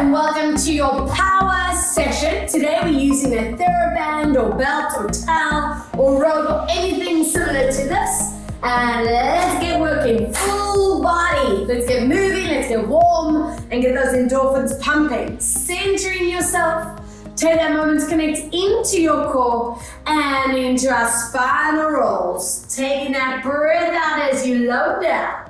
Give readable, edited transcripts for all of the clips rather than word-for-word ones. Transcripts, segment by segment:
and welcome to your power session. Today we're using a TheraBand or belt or towel or rope or anything similar to this. And let's get working, full body. Let's get moving, let's get warm and get those endorphins pumping. Centering yourself. Take that moment to connect into your core and into our spinal rolls. Taking that breath out as you lower down.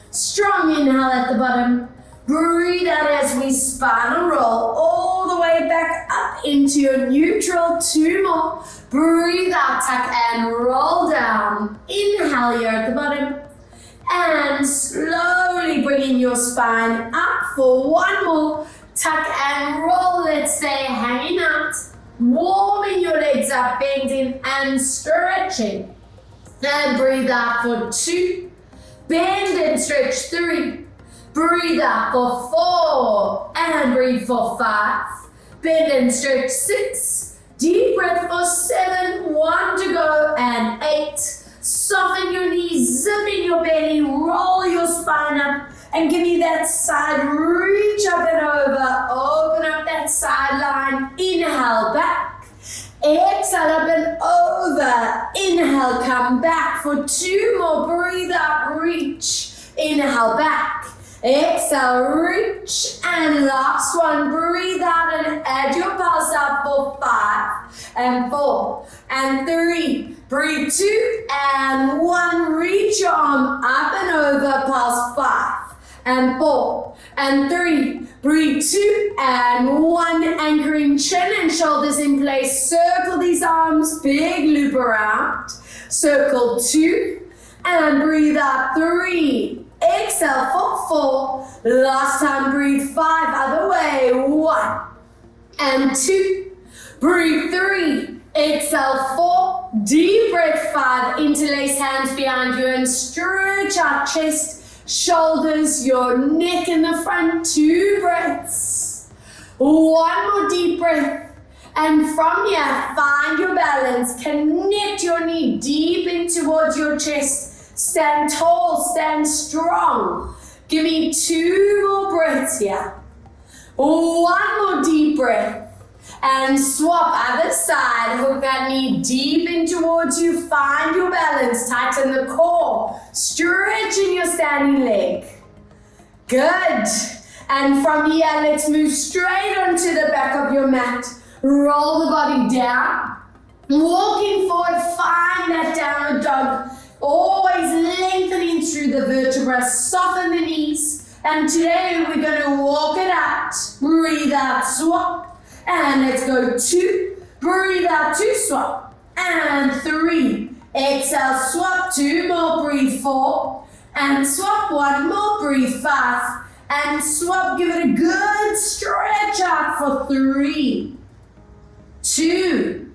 Strong inhale at the bottom. Breathe out as we spinal roll all the way back up into your neutral. 2 more. Breathe out, tuck and roll down. Inhale here at the bottom. And slowly bringing your spine up for 1 more. Tuck and roll, let's stay hanging out. Warming your legs up, bending and stretching. And breathe out for 2. Bend and stretch 3. Breathe out for 4. And breathe for 5. Bend and stretch 6. Deep breath for 7. 1 to go and 8. Soften your knees, zip in your belly, roll your spine up. And give me that side, reach up and over, open up that sideline, inhale back, exhale up and over, inhale, come back for 2 more, breathe up, reach, inhale back, exhale, reach, and last one, breathe out and add your pulse up for 5 and 4 and 3, breathe 2 and 1, reach your arm up and over, pulse 5. And 4 and 3, breathe 2 and 1, anchoring chin and shoulders in place. Circle these arms, big loop around. Circle 2 and breathe out 3. Exhale for 4. Last time, breathe 5, other way. 1 and 2. Breathe 3. Exhale 4. Deep breath 5. Interlace hands behind you and stretch out chest. Shoulders, your neck in the front, 2 breaths. 1 more deep breath. And from here, find your balance. Connect your knee deep in towards your chest. Stand tall, stand strong. Give me 2 more breaths here. 1 more deep breath. And swap other side, hook that knee deep in towards you, find your balance, tighten the core, stretching your standing leg. Good. And from here, let's move straight onto the back of your mat. Roll the body down, walking forward, find that downward dog, always lengthening through the vertebrae, soften the knees. And today we're going to walk it out, breathe out, swap. And let's go 2, breathe out, 2, swap, and 3, exhale, swap, 2 more, breathe 4, and swap, 1 more, breathe 5, and swap, give it a good stretch out for 3, 2,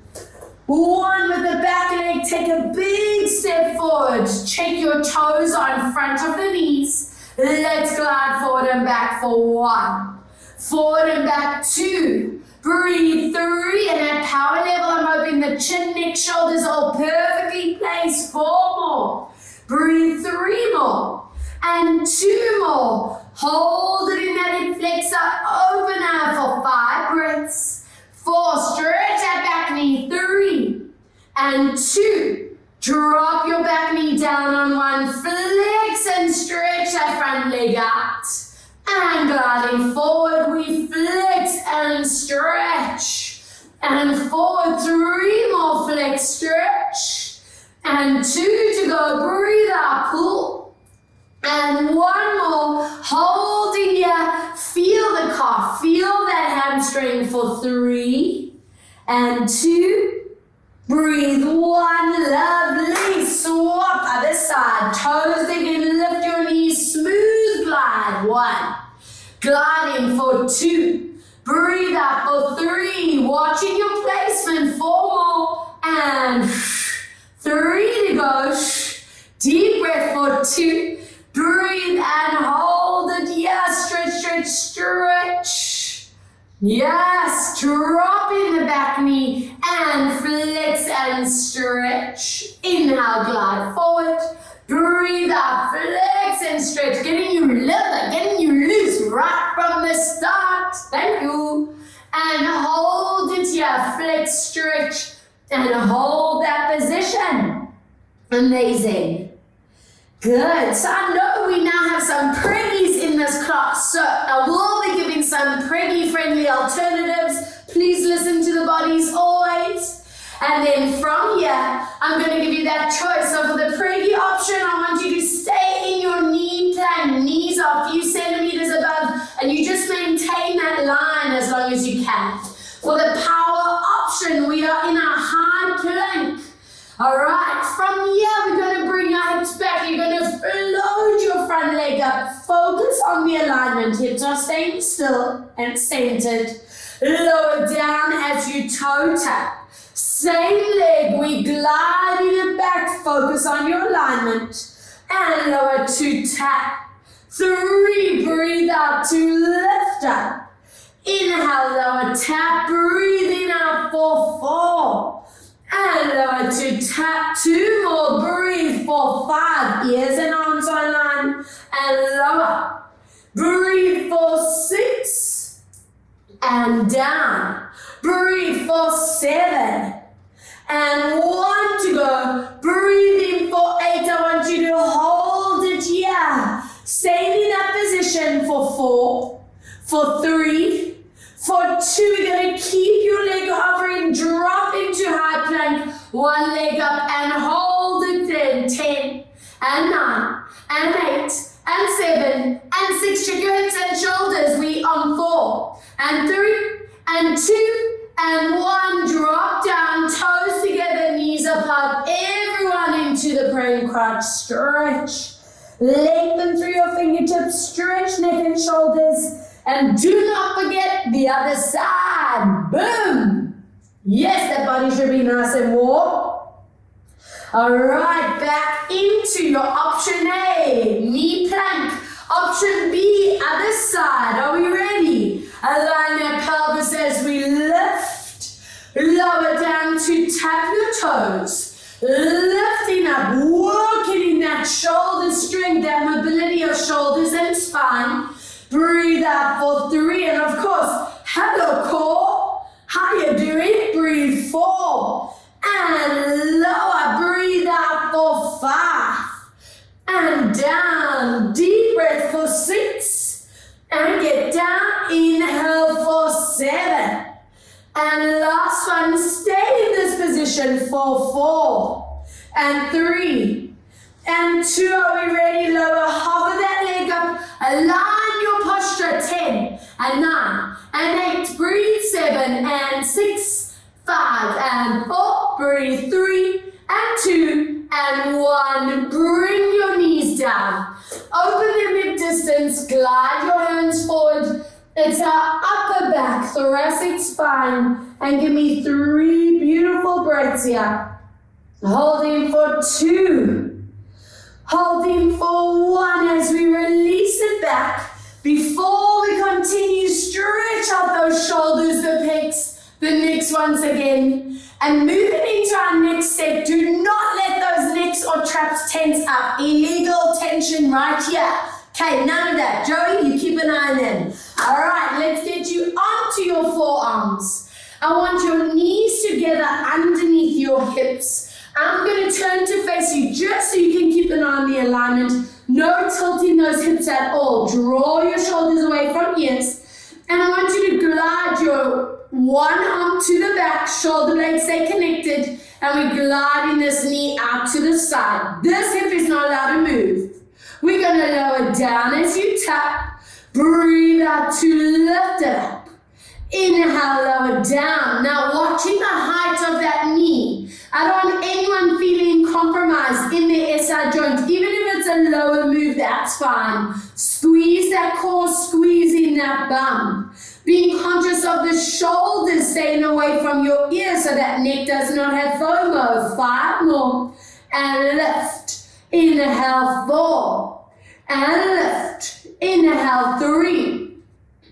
1 with the back leg, take a big step forward, check your toes on front of the knees, let's glide forward and back for 1, forward and back 2, breathe 3, and at power level, I'm hoping the chin, neck, shoulders all perfectly placed. 4 more. Breathe 3 more. And 2 more. Hold it in that hip flexor. Open out for 5 breaths. 4, stretch that back knee. 3 and 2. Drop your back knee down on 1. Flex and stretch that front leg out. And gliding forward, we flex and stretch. And forward, 3 more, flex, stretch. And 2 to go, breathe out, pull. And 1 more, holding here, feel the calf, feel that hamstring for 3 and 2. Breathe 1, lovely, swap, other side, toes digging, lift your knees, smooth glide, 1, gliding for 2, breathe out for 3, watching your placement, 4 more, and 3 to go, deep breath for 2, breathe and hold it, yes, stretch, stretch, stretch, yes, drop in the back knee, and flex and stretch, inhale, glide forward, breathe out, flex and stretch, getting you leather, getting you loose right from the start. here, flex, stretch, and hold that position. Amazing. Good. So I know we now have some preggies in this class, so I will be giving some preggy-friendly alternatives. Please listen to the bodies always. And then from here, I'm going to give you that choice. So for the preggy option, I want you to stay in your knee plank. Knees are a few centimeters above, and you just maintain that line as long as you can. For the power option, we are in a high plank. All right, from here, we're going to bring our hips back. You're going to float your front leg up. Focus on the alignment. Hips are staying still and centered. Lower down as you toe tap. Same leg, we gliding it back. Focus on your alignment. And lower to tap. 3, breathe out to lift up. Inhale, lower, tap, breathing out for 4. And lower to tap, 2 more, breathe for 5. Ears and arms on line. And lower. Breathe for 6. And down. Breathe for 7. And 1 to go. Breathe in for 8. I want you to hold it here. Stay in that position for 4, for 3, for 2. We're going to keep your leg hovering, drop into high plank. 1 leg up and hold it then. 10 and 9 and 8 and 7 and 6. Check your hips and shoulders. We on 4 and 3 and 2 and 1. Drop down, toes together, knees apart. Everyone into the praying crouch. Stretch. Lengthen through your fingertips. Stretch neck and shoulders. And do not forget the other side. Boom. Yes, that body should be nice and warm. All right, back into your option A, knee plank. Option B, other side. Are we ready? Align that pelvis as we lift. Lower down to tap your toes. Lifting up, working in that shoulder strength, that mobility of shoulders and spine. Breathe out for 3. And of course, hello core. How you doing? Breathe 4. And lower. Breathe out for 5. And down. Deep breath for 6. And get down. Inhale for 7. And last one. Stay in this position for 4. And 3. And 2. Are we ready? Lower. Hover that leg up. Align your posture. 10 and 9 and 8. Breathe 7 and 6. 5 and 4. Breathe 3 and 2 and 1. Bring your knees down. Open them hip distance. Glide your hands forward. It's our upper back, thoracic spine. And give me 3 beautiful breaths here. Holding for 2. Holding for 1 as we release it back. Before we continue, stretch out those shoulders, the pecs, the necks once again. And moving into our next set, do not let those necks or traps tense up. Illegal tension right here. Okay, none of that. Joey, you keep an eye on them. All right, let's get you onto your forearms. I want your knees together underneath your hips. I'm going to turn to face you just so you can keep an eye on the alignment. No tilting those hips at all. Draw your shoulders away from ears. And I want you to glide your one arm to the back, shoulder blades stay connected, and we're gliding this knee out to the side. This hip is not allowed to move. We're going to lower down as you tap. Breathe out to lift it up. Inhale, lower down. Now watching the height of that knee. I don't want anyone feeling compromised in their SI joint. Even if it's a lower move, that's fine. Squeeze that core, squeeze in that bum. Being conscious of the shoulders staying away from your ears so that neck does not have FOMO. 5 more. And lift. Inhale, 4. And lift. Inhale, 3.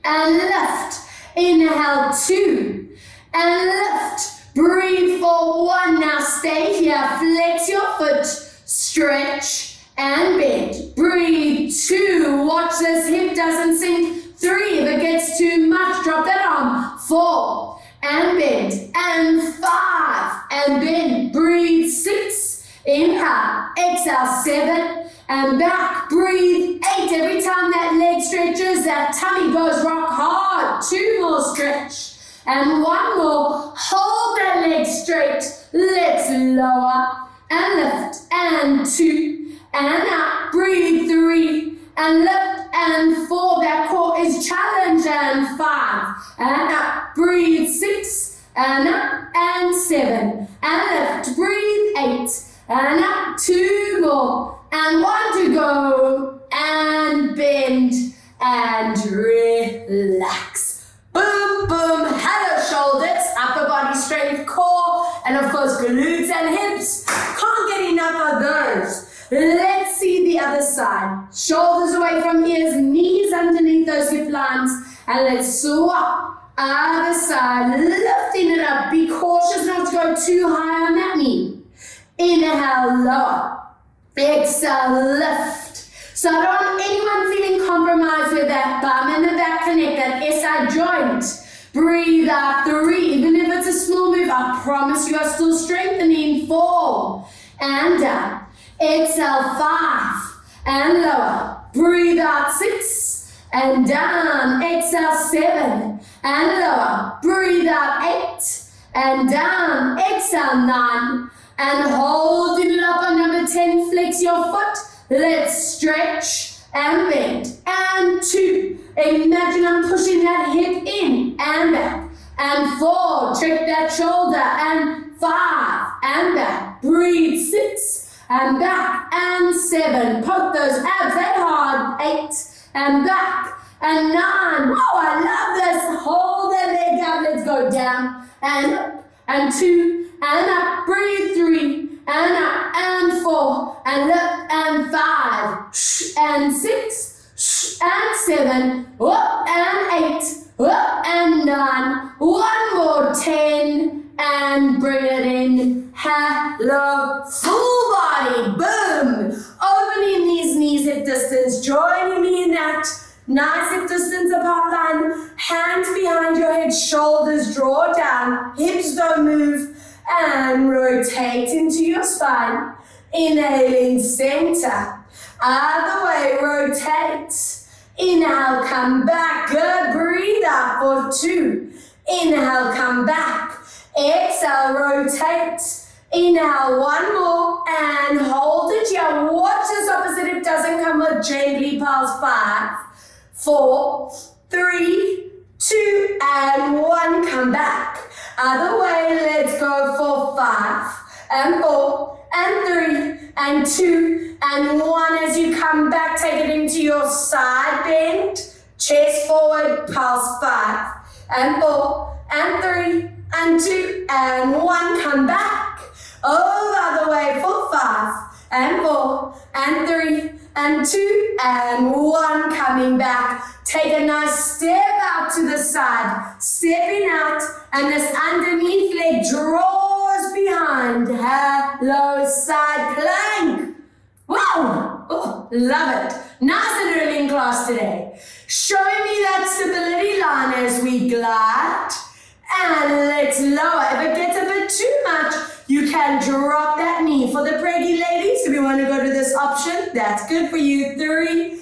And lift. Inhale, 2. And lift. Breathe for 1. Now stay here. Flex your foot. Stretch and bend. Breathe. 2. Watch this hip doesn't sink. 3. If it gets too much, drop that arm. 4. And bend. that tummy goes rock hard. 2 more stretch. And 1 more. Hold that leg straight. Let's lower and lift. And 2. And up. Breathe. 3. And lift. And 4. That core is challenged. And 5. And up. Breathe. 6. And up. And 7. And lift. Breathe. 8. And up. 2 more. And 1 to go. And bend. And relax. Boom, boom, hello shoulders, upper body strength, core, and of course glutes and hips. Can't get enough of those. Let's see the other side. Shoulders away from ears, knees underneath those hip lines, and let's swap. Other side, lifting it up. Be cautious not to go too high on that knee. Inhale, lower. Exhale, lift. So I don't want anyone feeling compromised with that bum and the back connect, that SI joint. Breathe out. 3. Even if it's a small move, I promise you are still strengthening. 4. And down. Exhale. 5. And lower. Breathe out. 6. And down. Exhale. 7. And lower. Breathe out. 8. And down. Exhale. 9. And hold it up on number 10. Flex your foot. Let's stretch and bend. And 2. Imagine I'm pushing that hip in and back. And 4. Check that shoulder. And 5. And back. Breathe. 6. And back. And 7. Poke those abs that hard. 8. And back. And 9. Whoa, I love this. Hold that leg out. Let's go down. And up. And 2. And up. Breathe. 3. And up, and 4, and up, and 5, and 6, and 7, up, and 8, up, and 9, 1 more, 10, and bring it in. Hello, full body, boom. Opening these knees hip distance, joining me in that nice hip distance apart line. Hands behind your head, shoulders draw down, hips don't move. And rotate into your spine. Inhaling center. Other way, rotate. Inhale, come back. Good. Breathe out for 2. Inhale, come back. Exhale, rotate. Inhale, 1 more. And hold it here. Watch this opposite hip doesn't come up gently past 5, 4, 3, 2, and 1. Come back. Other way, let's go for 5, and 4, and 3, and 2, and 1. As you come back, take it into your side bend, chest forward, past 5, and 4, and 3, and 2, and 1. Come back. Over the way for 5, and 4, and 3, and 2, and 1. Coming back. Take a nice step out to the side. Stepping out, and this underneath leg draws behind. Hello, side plank. Wow. Oh, love it. Nice and early in class today. Show me that stability line as we glide. And let's lower. If it gets a bit too much, you can drop that knee. For the preggy ladies, if you want to go to this option, that's good for you. 3,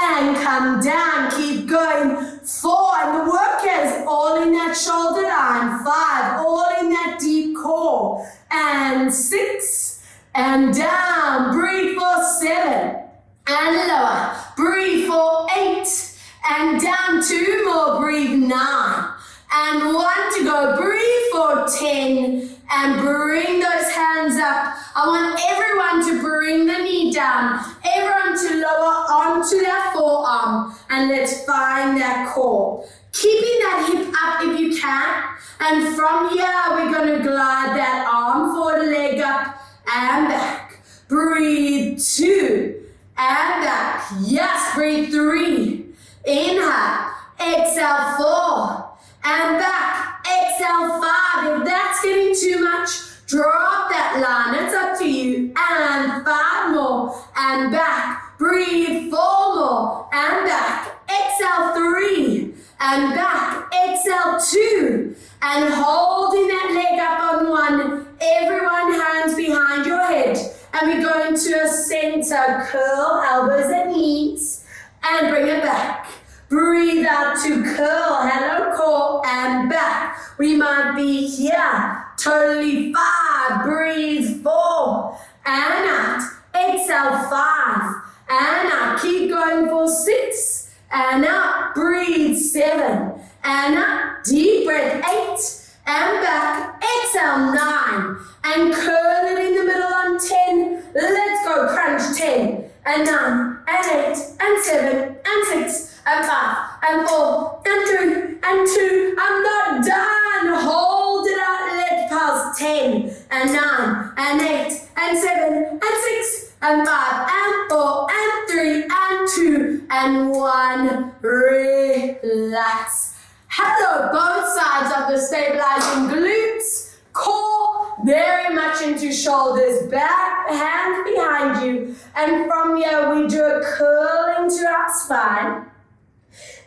and come down. Keep going. 4, and the work is all in that shoulder line. 5, all in that deep core. And 6, and down. Breathe for 7, and lower. Breathe for 8, and down. 2 more. Breathe 9. And 1 to go. Breathe for 10. And bring those hands up. I want everyone to bring the knee down. Everyone to lower onto that forearm. And let's find that core. Keeping that hip up if you can. And from here, we're going to glide that arm forward, leg up, and back. Breathe 2. And back. Yes, breathe 3. Inhale. Exhale 4. And back. Exhale 5. If that's getting too much, drop that line. It's up to you. And 5 more. And back. Breathe 4 more. And back. Exhale 3. And back. Exhale 2. And holding that leg up on 1. Everyone hands behind your head. And we go into a center. Curl elbows and knees. And bring it back. Breathe Breathe out to curl. Hello, core and back. We might be here. Totally 5. Breathe 4. And out. Exhale 5. And out. Keep going for 6. And out. Breathe 7. And out. Deep breath 8. And back. Exhale 9. And curl it in the middle on 10. Let's go. Crunch 10. And 9. And 8. And 7. And 6. And 5. And 4. And 3. And 2. I'm not done. Hold it out. Let's pause. 10. And 9. And 8. And 7. And 6. And 5. And 4. And 3. And 2. And 1. Relax. Hello, both sides of the stabilizing glutes, core, very much into shoulders, back, hands behind you. And from here, we do a curl into our spine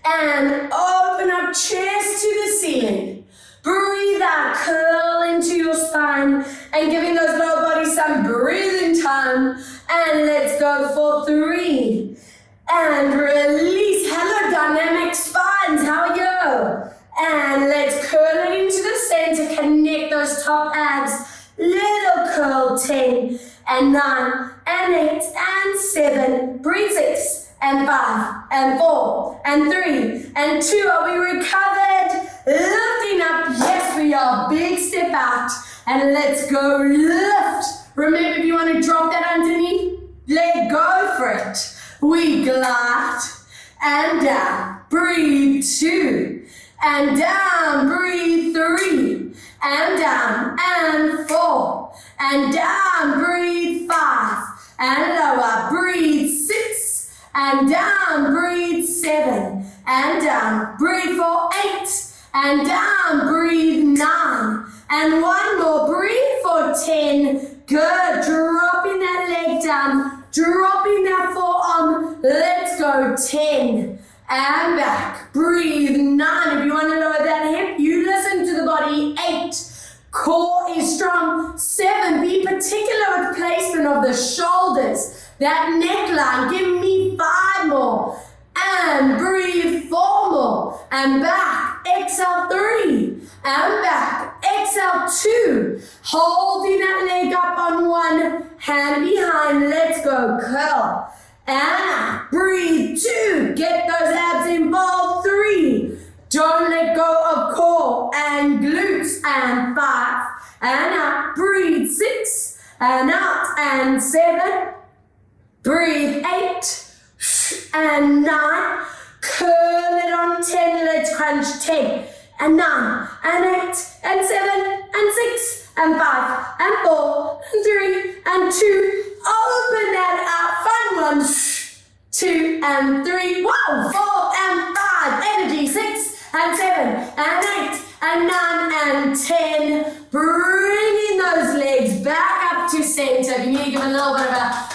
and open up chest to the ceiling. Breathe out, curl into your spine and giving those lower bodies some breathing time. And let's go for 3. And release. Hello, dynamic spines. How are you? And let's curl it into the center. Connect those top abs. Little curl. 10 and 9 and 8 and 7. Breathe 6 and 5 and 4 and 3 and 2. Are we recovered? Lifting up. Yes, we are. Big step out. And let's go lift. Remember, if you want to drop that underneath, let go for it. We glide and down, breathe 2, and down, breathe 3, and down, and 4, and down, breathe 5, and lower, breathe 6, and down, breathe 7, and down, breathe for 8, and down, breathe 9, and one more, breathe for 10, good, dropping that leg down, dropping that forearm, let's go 10 and back, breathe 9, if you want to lower that hip, you listen to the body, 8, core is strong, 7, be particular with placement of the shoulders, that neckline, give me 5 more, and breathe 4 more, and back, exhale 3, and back, exhale 2, holding that leg up on 1, hand behind, let's go, curl, and breathe 2, get those abs involved, 3, don't let go of core and glutes, and 5, and up, breathe 6, and out, and 7, breathe 8, and 9, curl it on 10, let's crunch 10, and 9, and 8, and 7, and 6, and 5, and 4, and 3, and 2, open that out, fun 1, 2, and 3, wow, 4, and 5, energy, 6, and 7, and 8, and 9, and 10, bringing those legs back up to center. If you need to give a little bit of a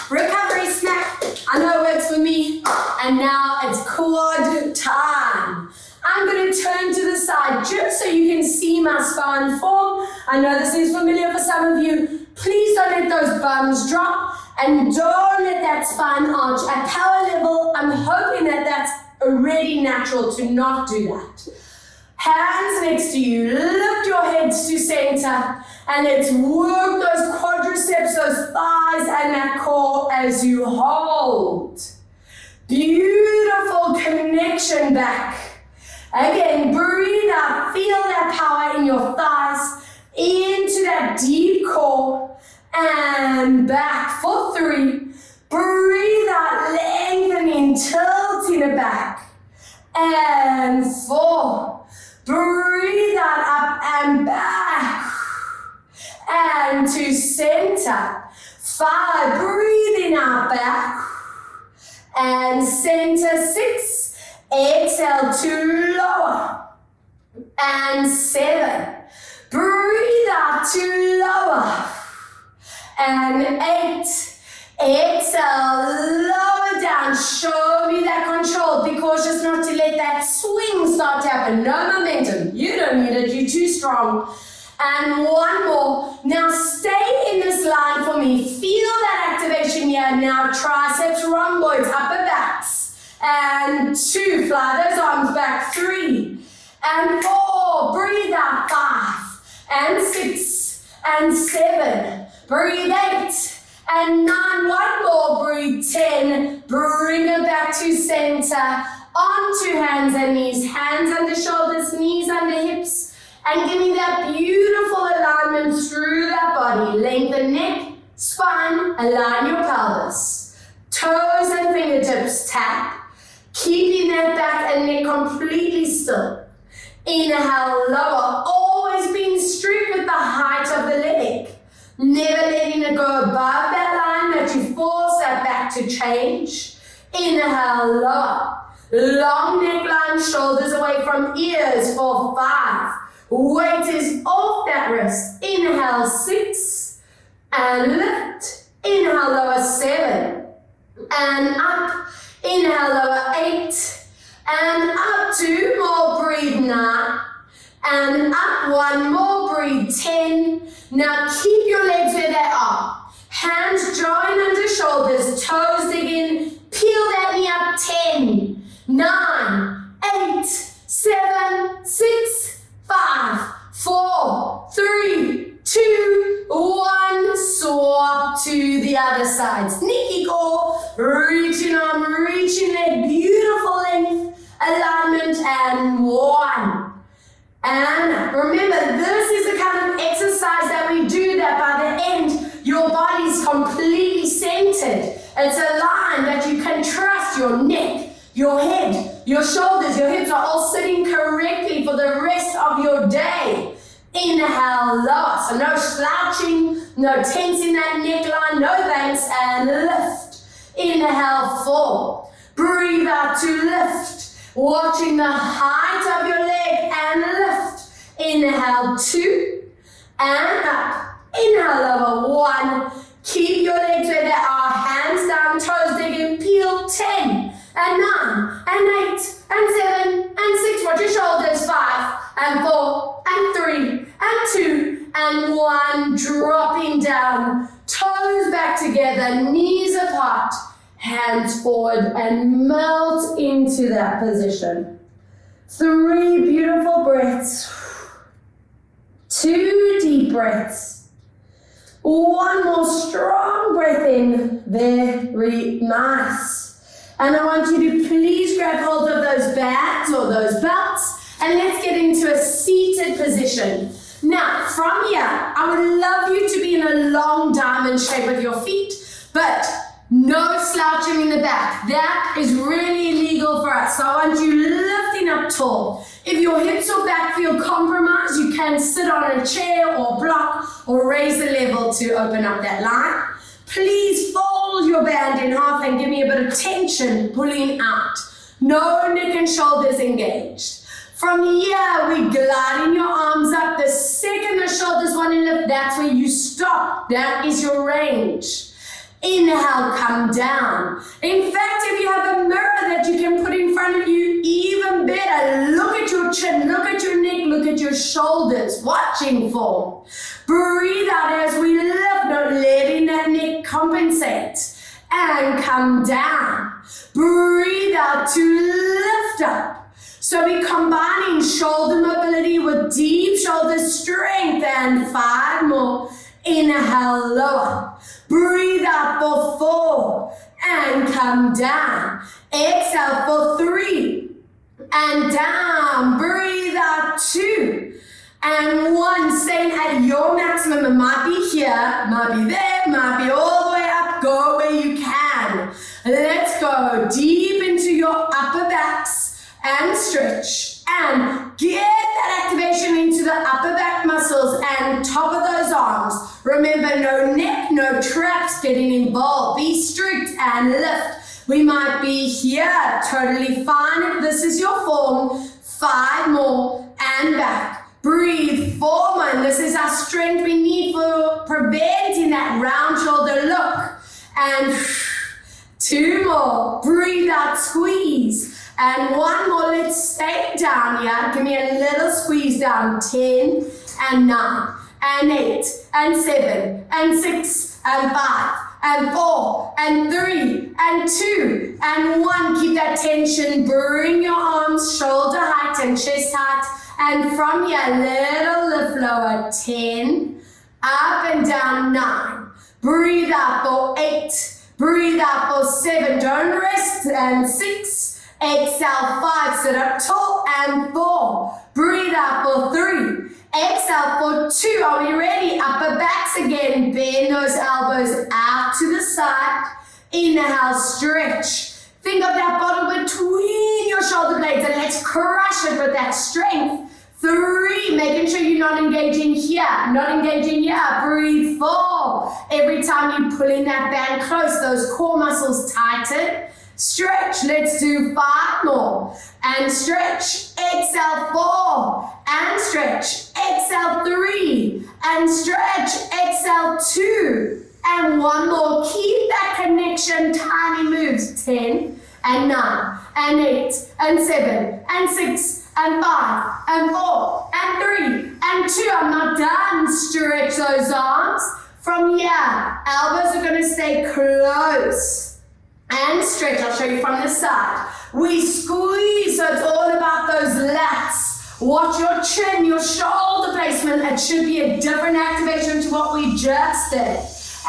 recovery smack, I know it works for me, and now it's quad time. I'm going to turn to the side just so you can see my spine form. I know this is familiar for some of you. Please don't let those bums drop and don't let that spine arch. At power level, I'm hoping that that's already natural to not do that. Hands next to you, lift your heads to center and let's work those quadriceps, those thighs and that core as you hold. Beautiful connection back. Again, breathe out, feel that power in your thighs, into that deep core, and back for 3. Breathe out, lengthening, tilting it back, and 4. Breathe out, up and back, and to center. 5, breathing out, back, and center. 6. Exhale to lower, and 7, breathe out to lower, and 8, exhale, lower down, show me that control, be cautious not to let that swing start to happen, no momentum, you don't need it, you're too strong, and 1 more, now stay in this line for me, feel that activation here, now triceps, rhomboids, upper backs, and 2. Fly those arms back. 3 and 4. Breathe out. 5 and 6 and 7. Breathe 8 and 9. One more. Breathe 10. Bring it back to center. Onto hands and knees. Hands under shoulders, knees under hips. And give me that beautiful alignment through that body. Lengthen neck, spine, align your pelvis. Toes and fingertips tap. Keeping that back and neck completely still. Inhale, lower. Always being strict with the height of the leg. Never letting it go above that line that you force that back to change. Inhale, lower. Long neckline, shoulders away from ears for 5. Weight is off that wrist. Inhale, 6 and lift. Inhale, lower 7 and up. Inhale, lower 8 and up. 2 more. Breathe 9 and up. 1 more. Breathe 10. Now keep your legs where they are. Hands join under shoulders. Toes dig in. Peel that knee up. 10, 9, 8, 7, 6, 5, 4, 3, 2, 1. Swap to the other side. Sneaky core. Reaching arm, reaching leg. Beautiful length, alignment, and 1. And remember, this is the kind of exercise that we do that by the end, your body's completely centered. It's aligned that you can trust your neck, your head, your shoulders, your hips are all sitting correctly for the rest of your day. Inhale, lower. So no slouching, no tensing that neckline, no thanks, and lift. Inhale, 4. Breathe out to lift. Watching the height of your leg and lift. Inhale, 2 and up. Inhale, lower 1. Keep your legs where they are. Hands down, toes digging. Peel 10 and 9 and 8 and 7 and 6. Watch your shoulders. 5 and 4 and 3 and 2 and 1. Dropping down. Toes back together. Knees apart. Hands forward and melt into that position. 3 beautiful breaths. 2 deep breaths. 1 more strong breath in. Very nice. And I want you to please grab hold of those bands or those belts and let's get into a seated position. Now, from here, I would love you to be in a long diamond shape with your feet, but no slouching in the back. That is really illegal for us. So I want you lifting up tall. If your hips or back feel compromised, you can sit on a chair or block or raise the level to open up that line. Please fold your band in half and give me a bit of tension pulling out. No neck and shoulders engaged. From here, we gliding your arms up. The second the shoulders want to lift, that's where you stop. That is your range. Inhale, come down. In fact, if you have a mirror that you can put in front of you, even better. Look at your chin, look at your neck, look at your shoulders. Watching form. Breathe out as we lift, not letting that neck compensate. And come down. Breathe out to lift up. So we're combining shoulder mobility with deep shoulder strength. And 5 more. Inhale, lower. Breathe out for 4 and come down. Exhale for 3 and down. Breathe out 2 and 1. Staying at your maximum. It might be here, might be there, might be all the way up. Go where you can. Let's go deep into your upper backs and stretch. And get that activation into the upper back muscles and top of those arms. Remember, no neck, no traps getting involved. Be strict and lift. We might be here, totally fine if this is your form. 5 more and back. Breathe, 4 more. And this is our strength we need for preventing that round shoulder look. And 2 more. Breathe out, squeeze. And 1 more, let's stay down here. Give me a little squeeze down. 10 and 9 and 8 and 7 and 6 and 5 and 4, and 3, and 2, and 1. Keep that tension. Bring your arms shoulder height and chest height. And from here, little lift lower. 10, up and down. 9. Breathe out for 8. Breathe out for 7. Don't rest. And 6. Exhale, 5. Sit up tall. And 4. Breathe out for 3. Exhale for 2. Are we ready? Upper backs again. Bend those elbows out to the side. Inhale, stretch. Think of that bottom between your shoulder blades and let's crush it with that strength. 3, making sure you're not engaging here, not engaging here. Breathe. 4. Every time you pull in that band close, those core muscles tighten. Stretch. Let's do 5 more. And stretch. Exhale, 4. And stretch. Exhale, 3. And stretch. Exhale, 2. And 1 more. Keep that connection. Tiny moves. 10 and 9 and 8 and 7 and 6 and 5 and 4 and 3 and 2. I'm not done. Stretch those arms. From here, elbows are going to stay close. And stretch. I'll show you from the side. We squeeze, so it's all about those lats. Watch your chin, your shoulder placement. It should be a different activation to what we just did.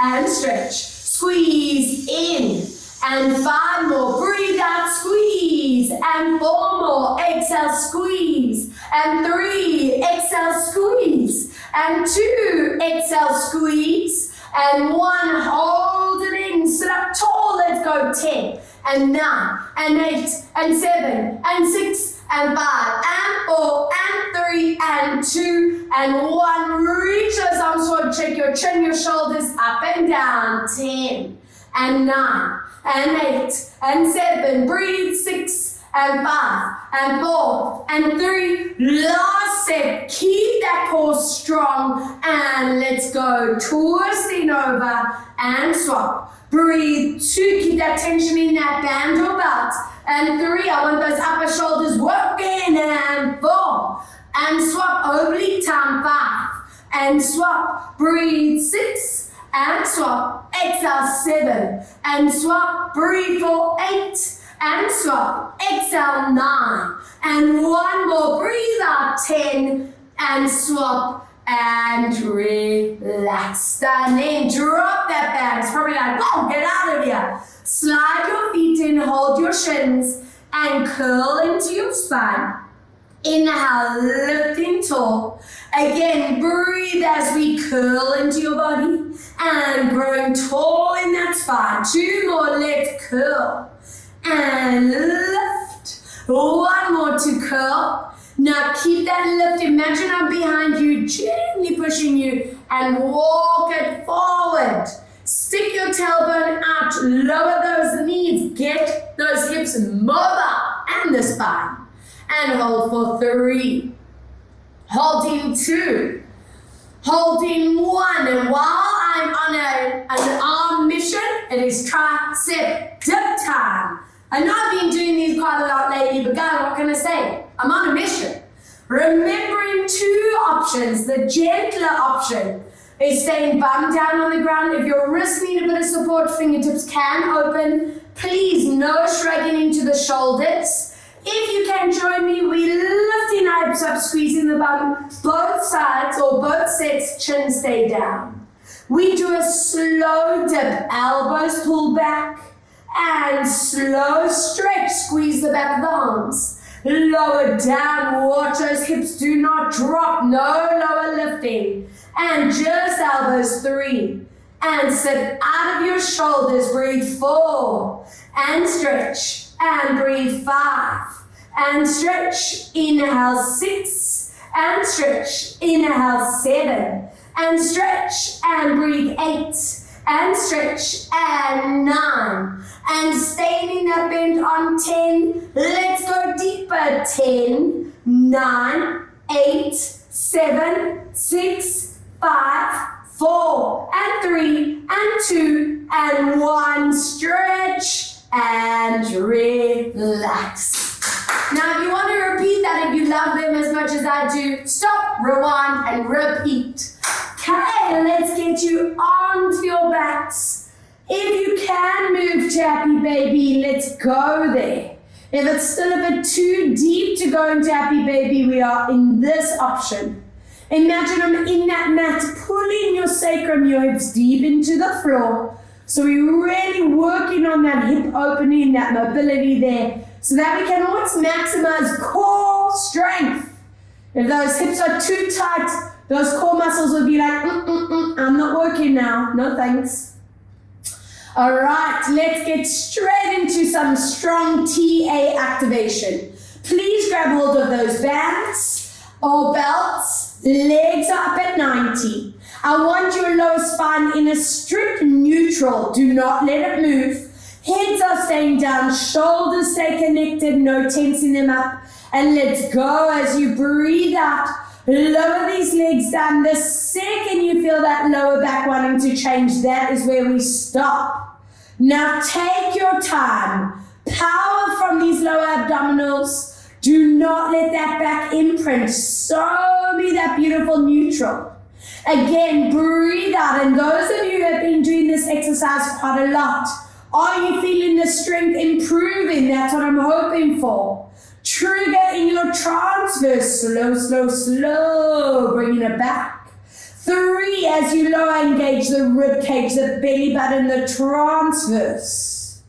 And stretch. Squeeze in. And 5 more. Breathe out, squeeze. And 4 more. Exhale, squeeze. And 3. Exhale, squeeze. And 2. Exhale, squeeze. And 1, hold it in, sit up tall, let's go. 10, and 9, and 8, and 7, and 6, and 5, and 4, and 3, and 2, and 1. Reach those arms forward, check your chin, your shoulders up and down. 10, and 9, and 8, and 7, breathe. 6, and 5, and 4, and 3. Last set. Keep that core strong. And let's go. Twisting over and swap. Breathe. 2. Keep that tension in that band or belt. And 3. I want those upper shoulders working. And 4. And swap. Oblique time. 5. And swap. Breathe. 6. And swap. Exhale. 7. And swap. Breathe for 8. And swap. Exhale, 9. And 1 more. Breathe out. 10. And swap. And relax. And then drop that band. It's probably like, whoa, get out of here. Slide your feet in. Hold your shins. And curl into your spine. Inhale, lifting tall. Again, breathe as we curl into your body. And growing tall in that spine. 2 more. Let's curl. And lift. 1 more to curl. Now keep that lift. Imagine I'm behind you, gently pushing you, and walk it forward. Stick your tailbone out, lower those knees, get those hips mobile and the spine. And hold for 3. Holding 2. Holding 1. And while I'm on an arm mission, it is tricep dip time. I know I've been doing these quite a lot lately, but guys, what can I say? I'm on a mission. Remembering 2 options. The gentler option is staying bum down on the ground. If your wrists need a bit of support, fingertips can open. Please, no shrugging into the shoulders. If you can join me, we lifting our hips up, squeezing the bum. Both sides or both sets, chin stay down. We do a slow dip, elbows pull back. And slow stretch, squeeze the back of the arms. Lower down, watch those hips do not drop, no lower lifting. And just elbows. 3. And sit out of your shoulders, breathe. 4. And stretch, and breathe. 5. And stretch, inhale. 6. And stretch, inhale. 7. And stretch, and breathe. 8. And stretch, and 9. And staying in that bend on 10. Let's go deeper. 10, 9, 8, 7, 6, 5, 4, and 3, and 2, and 1. Stretch and relax. Now, if you want to repeat that, if you love them as much as I do, stop, rewind, and repeat. Okay, let's get you onto your backs. If you can move to happy baby, let's go there. If it's still a bit too deep to go into happy baby, we are in this option. Imagine I'm in that mat, pulling your sacrum, your hips deep into the floor. So we're really working on that hip opening, that mobility there, so that we can always maximize core strength. If those hips are too tight, those core muscles will be like, I'm not working now, no thanks. All right, let's get straight into some strong TA activation. Please grab hold of those bands or belts, legs are up at 90. I want your lower spine in a strict neutral. Do not let it move. Heads are staying down, shoulders stay connected, no tensing them up. And let's go as you breathe out. Lower these legs down. The second you feel that lower back wanting to change, that is where we stop. Now take your time. Power from these lower abdominals. Do not let that back imprint. So be that beautiful neutral. Again, breathe out. And those of you who have been doing this exercise quite a lot, are you feeling the strength improving? That's what I'm hoping for. Trigger in your transverse. Slow, slow, slow. Bringing it back. 3, as you lower, engage the rib cage, the belly button, the transverse.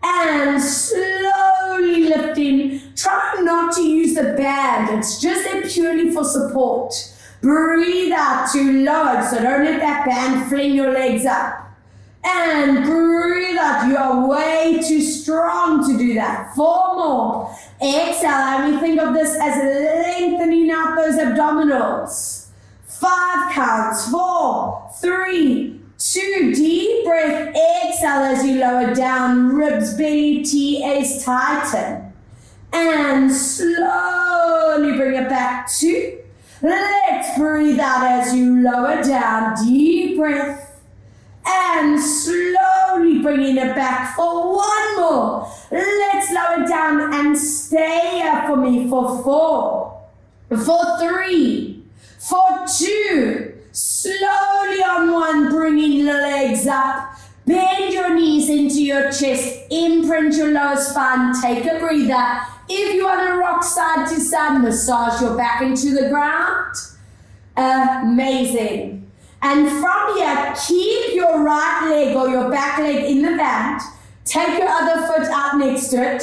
And slowly lifting. Try not to use the band. It's just there purely for support. Breathe out to lower, so don't let that band fling your legs up. And breathe out. You are way too strong to do that. 4 more. Exhale, and we think of this as lengthening out those abdominals. 5 counts. 4, 3, 2. Deep breath. Exhale as you lower down. Ribs, belly, TAs tighten. And slowly bring it back. 2. Let's breathe out as you lower down. Deep breath. And slowly bringing it back for 1 more. Let's lower down and stay here for me for 4, for 3, for 2. Slowly on 1, bringing the legs up. Bend your knees into your chest. Imprint your lower spine. Take a breather. If you want to rock side to side, massage your back into the ground. Amazing. And from here, keep your right leg or your back leg in the band. Take your other foot out next to it.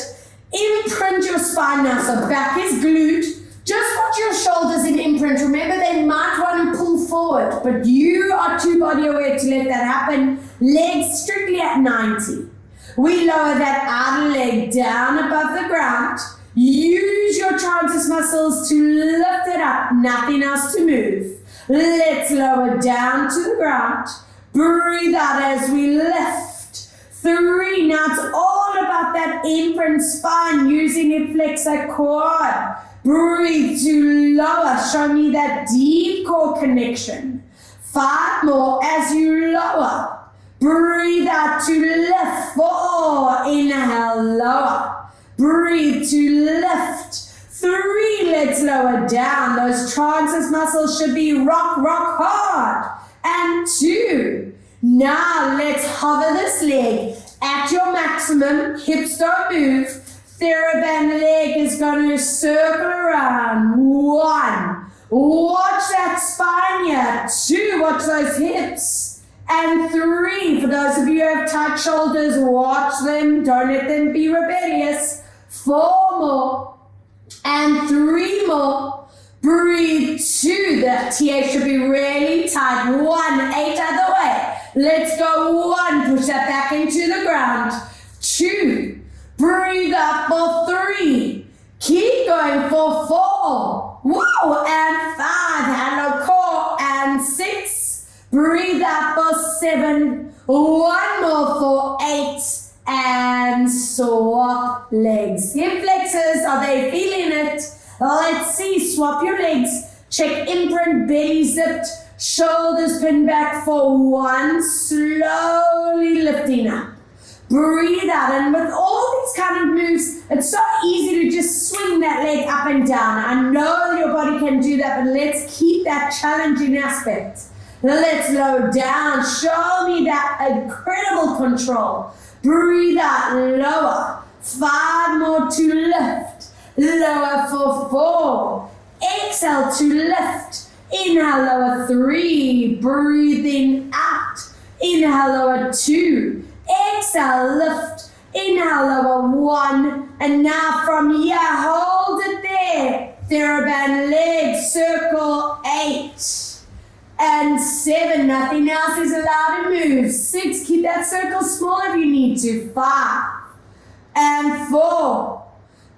Imprint your spine now. So back is glued. Just watch your shoulders in imprint. Remember, they might want to pull forward, but you are too body aware to let that happen. Legs strictly at 90. We lower that outer leg down above the ground. Use your transverse muscles to lift it up. Nothing else to move. Let's lower down to the ground. Breathe out as we lift. 3. Now it's all about that imprint spine, using it flexor quad. Breathe to lower. Show me that deep core connection. 5 more as you lower. Breathe out to lift. 4. Inhale, lower. Breathe to lift. 3, let's lower down. Those transverse muscles should be rock, rock hard. And 2, now let's hover this leg at your maximum. Hips don't move. TheraBand leg is going to circle around. 1, watch that spine here. 2, watch those hips. And 3, for those of you who have tight shoulders, watch them. Don't let them be rebellious. 4 more. And 3 more. Breathe. 2. The TA should be really tight. 1. 8 other way. Let's go. 1. Push that back into the ground. 2. Breathe up for 3. Keep going for 4. Whoa. And 5. Hello core. And 6. Breathe up for 7. 1 more for 8. And swap legs. Hip flexors, are they feeling it? Let's see. Swap your legs. Check imprint, belly zipped, shoulders pinned back for 1. Slowly lifting up. Breathe out. And with all these kind of moves, it's so easy to just swing that leg up and down. I know your body can do that, but let's keep that challenging aspect. Let's lower down. Show me that incredible control. Breathe out, lower. 5 more to lift. Lower for 4. Exhale to lift. Inhale, lower 3. Breathing out. Inhale, lower 2. Exhale, lift. Inhale, lower 1. And now from here, hold it there. TheraBand legs, circle 8. And 7, nothing else is allowed to move. 6, keep that circle small if you need to. 5. And 4.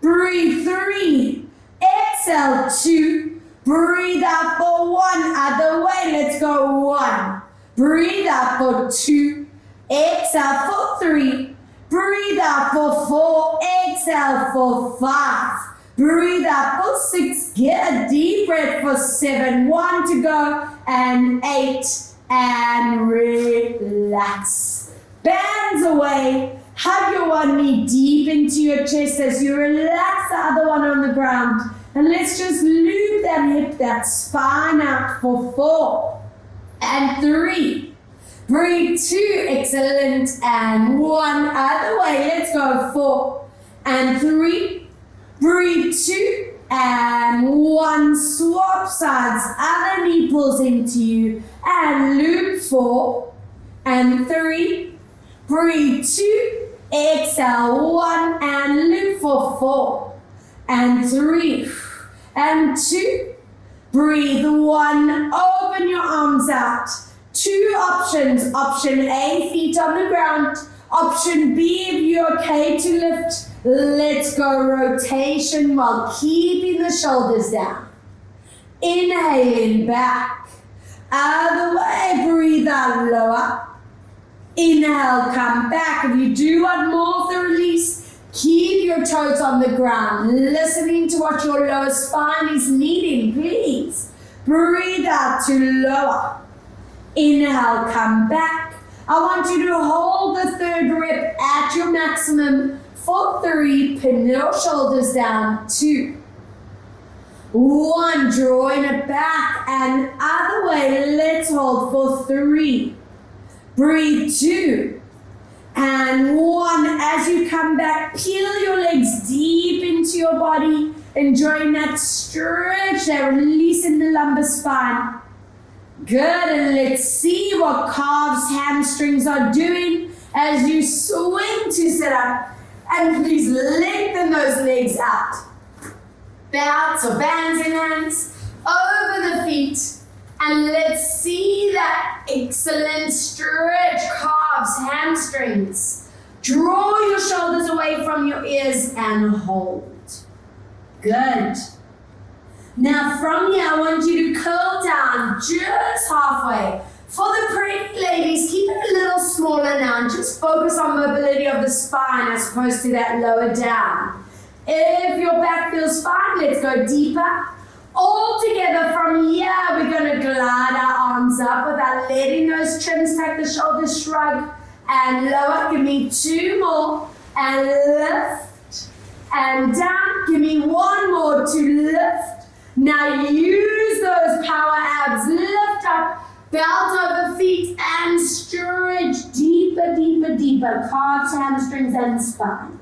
Breathe 3. Exhale 2. Breathe out for 1. Other way. Let's go 1. Breathe out for 2. Exhale for 3. Breathe out for 4. Exhale for 5. Breathe out for 6. Get a deep breath for 7. 1 to go. And 8. And relax. Bands away. Hug your one knee deep into your chest as you relax the other one on the ground. And let's just loop that hip, that spine out for 4 and 3. Breathe 2, excellent, and 1. Other way, let's go 4 and 3. Breathe 2 and 1. Swap sides, other knee pulls into you, and loop 4 and 3. Breathe 2. Exhale 1 and loop for 4 and 3 and 2. Breathe 1. Open your arms out. 2 options. Option A, feet on the ground. Option B, if you're okay to lift. Let's go rotation while keeping the shoulders down. Inhaling back. Other way. Breathe out lower. Inhale, come back. If you do want more of the release, keep your toes on the ground, listening to what your lower spine is needing, please. Breathe out to lower. Inhale, come back. I want you to hold the 3rd rep at your maximum for 3. Pin your shoulders down. 2. 1. Drawing it back. And other way. Let's hold for 3. Breathe 2 and 1. As you come back, peel your legs deep into your body, enjoying that stretch, that release in the lumbar spine. Good, and let's see what calves, hamstrings are doing as you swing to sit up. And please lengthen those legs out. Bouts or bands in hands, over the feet. And let's see that excellent stretch, calves, hamstrings. Draw your shoulders away from your ears and hold. Good. Now from here, I want you to curl down just halfway. For the pregnant ladies, keep it a little smaller now and just focus on mobility of the spine as opposed to that lower down. If your back feels fine, let's go deeper. All together from here, we're going to glide our arms up without letting those chins tuck, the shoulders shrug, and lower. Give me 2 more, and lift, and down. Give me 1 more to lift. Now use those power abs. Lift up, belt over feet, and stretch deeper, deeper, deeper. Calves, hamstrings, and spine.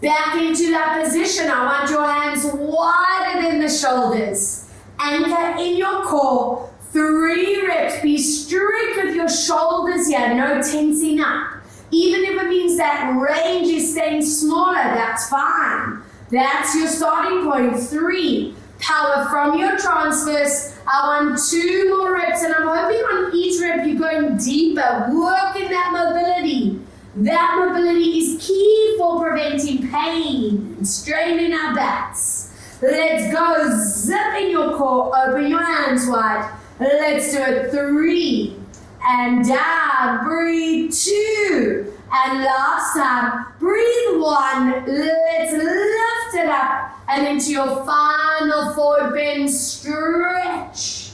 Back into that position. I want your hands wider than the shoulders. Anchor in your core. 3 reps. Be strict with your shoulders here. No tensing up. Even if it means that range is staying smaller, that's fine. That's your starting point. 3. Power from your transverse. I want 2 more reps, and I'm hoping on each rep you're going deeper. Working that mobility. That mobility is key for preventing pain and straining our backs. Let's go. Zip in your core. Open your hands wide. Let's do it. 3 and down. Breathe 2. And last time. Breathe 1. Let's lift it up and into your final forward bend. Stretch.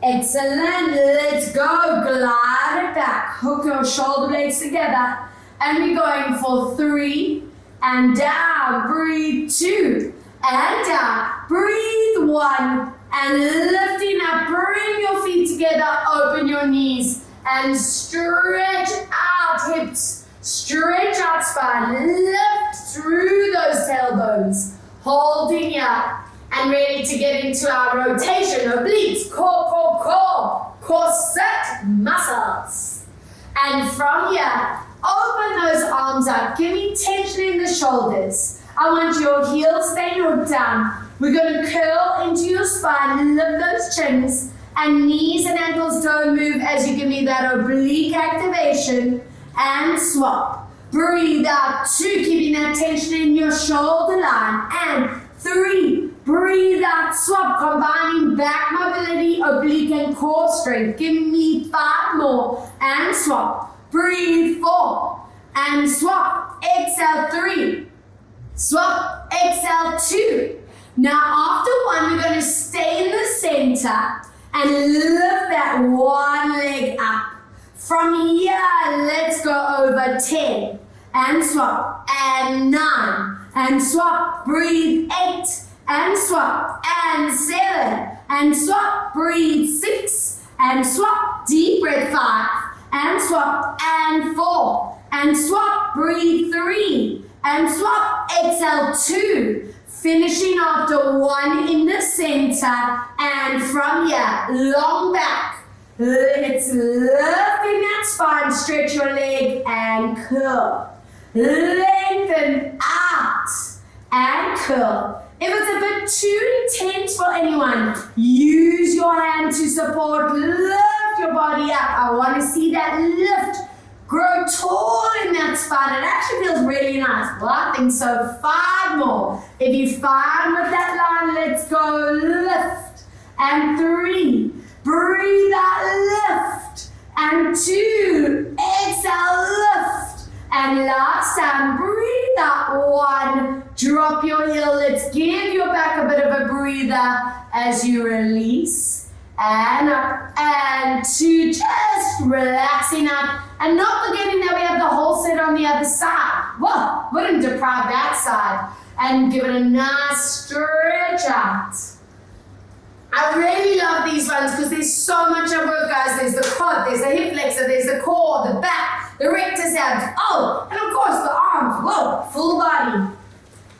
Excellent. Let's go. Glide it back. Hook your shoulder blades together. And we're going for 3 and down. Breathe 2 and down. Breathe 1. and lifting up. Bring your feet together, open your knees, and stretch out hips. Stretch out spine. Lift through those tailbones. Holding here. And ready to get into our rotation. Obliques, core, corset muscles. And from here, open those arms up. Give me tension in the shoulders. I want your heels staying hooked down. We're going to curl into your spine, lift those chins, and knees and ankles don't move as you give me that oblique activation. And swap. Breathe out. 2, keeping that tension in your shoulder line. And 3. Breathe out, swap, combining back mobility, oblique and core strength. Give me 5 more, and swap. Breathe, 4, and swap. Exhale, 3. Swap, exhale, 2. Now after 1, we're going to stay in the center and lift that one leg up. From here, let's go over 10, and swap, and 9, and swap. Breathe, 8, and swap, and 7, and swap. Breathe, 6, and swap. Deep breath, 5, and swap, and 4, and swap. Breathe, 3, and swap. Exhale, 2. Finishing after 1 in the center, and from here, long back. It's lifting that spine, stretch your leg, and curl. Lengthen out, and curl. If it's a bit too intense for anyone, use your hand to support. Lift your body up. I want to see that lift. Grow tall in that spine. It actually feels really nice. Well, I think so. 5 more. If you're fine with that line, let's go. Lift. And 3. Breathe out. Lift. And 2. Exhale. Lift. And last time, breathe out. 1, drop your heel. Let's give your back a bit of a breather as you release. And up. And 2, just relaxing up. And not forgetting that we have the whole set on the other side. Whoa, wouldn't deprive that side. And give it a nice stretch out. I really love these ones because there's so much at work, guys. There's the quad, there's the hip flexor, there's the core, the back, the rectus abs. Oh, and of course the arms. Whoa, full body.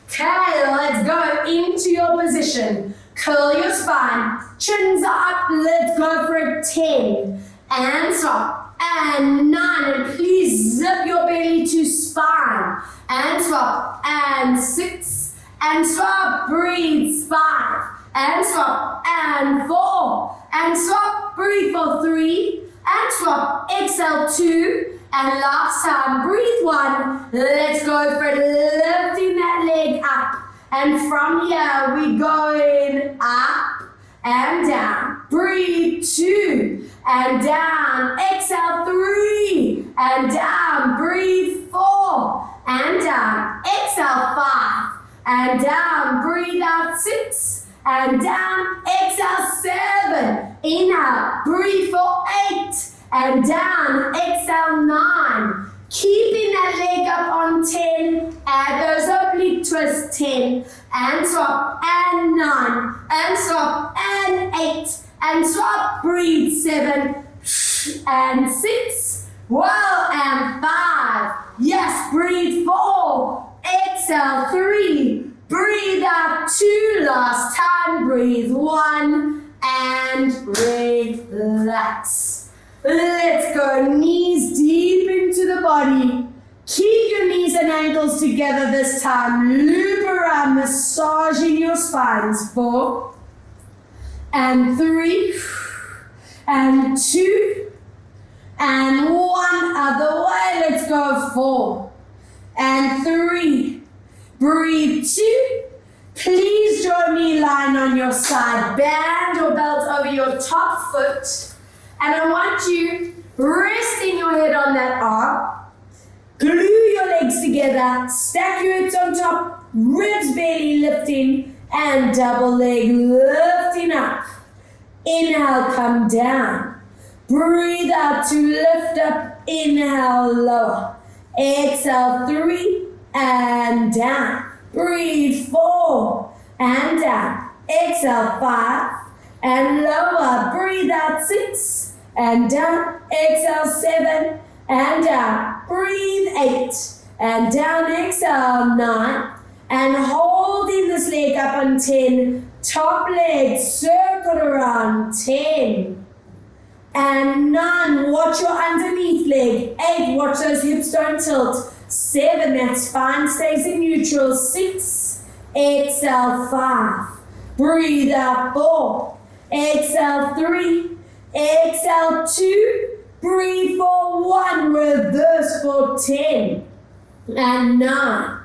Okay, let's go into your position. Curl your spine. Chins are up. Let's go for a 10. And swap. And 9. And please zip your belly to spine. And swap. And 6. And swap. Breathe. 5. And swap. And 4. And swap. Breathe for 3. And swap. Exhale 2. And last time, breathe 1. Let's go for it. Lifting that leg up. And from here, we going up and down. Breathe 2. And down. Exhale 3. And down. Breathe 4. And down. Exhale 5. And down. Breathe out 6. And down. Exhale 7. Inhale. Breathe for 8. And down, exhale 9. Keeping that leg up on 10. Add those oblique twists. 10. And swap. And 9. And swap. And 8. And swap. Breathe. 7. And 6. Well, and 5. Yes, breathe 4. Exhale 3. Breathe out 2. Last time. Breathe 1. And relax. Let's go, knees deep into the body. Keep your knees and ankles together this time. Loop around, massaging your spines. 4 and 3 and 2 and 1. Other way, let's go. 4 and 3. Breathe 2. Please join me lying on your side. Band your belt over your top foot. And I want you resting your head on that arm. Glue your legs together. Stack your hips on top. Ribs belly lifting. And double leg lifting up. Inhale, come down. Breathe out to lift up. Inhale, lower. Exhale, 3 and down. Breathe 4 and down. Exhale 5 and lower. Breathe out 6 and down. Exhale 7 and down. Breathe 8 and down. Exhale 9 and holding this leg up on 10. Top leg circle around 10 and 9. Watch your underneath leg. 8. Watch those hips don't tilt. 7. That spine stays in neutral. 6. Exhale 5. Breathe out 4. Exhale 3. Exhale 2. Breathe for 1. Reverse for 10 and 9